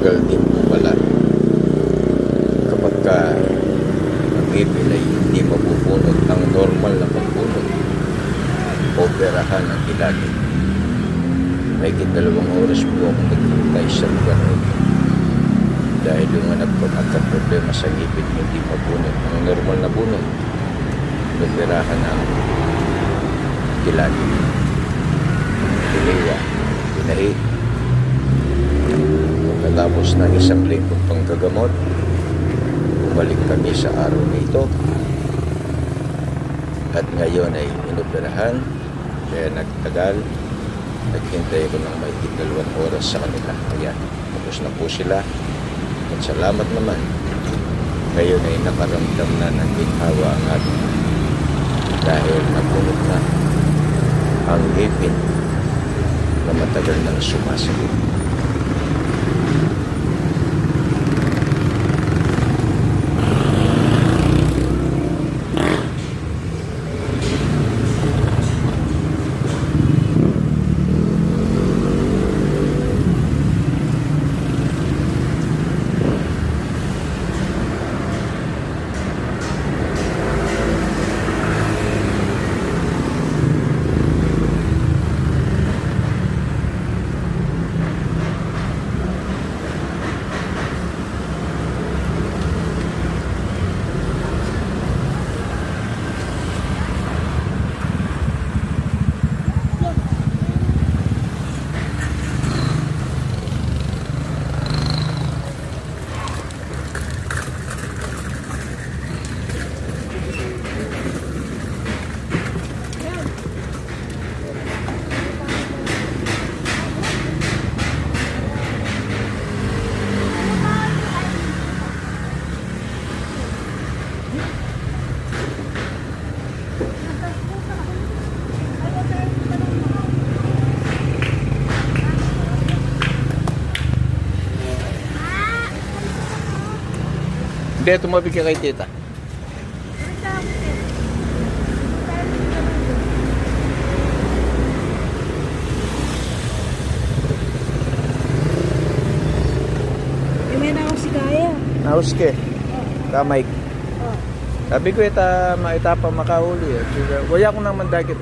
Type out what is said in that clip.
matagal din po pala kapag ang ngipin ay hindi mabubunot ng normal na pagbunot, operahan ang kilagin. May 2 oras po akong nagpuntay sa lugar nito dahil yung nagkakaproblema sa ngipin hindi mabunot ng normal na bunot, operahan ang kilagin. Tuliwa, pinahi. Pagkatapos ng 1 linggo pang gagamot, bumalik kami sa araw na ito at ngayon ay inoperahan, kaya nagtagal. Naghintay ko ng may 2 oras sa kanila. Ayan, tapos na po sila at salamat naman, ngayon ay nakaramdam na ng ginhawa ang ating dahil nabunot na ang ngipin na matagal nang sumasakit. Hindi, tumabig ka kay tita. May naos si Kaya. Naus ke? Kamay. Oh. Sabi ko ita maitapa makauli. Wala ko nang mandagit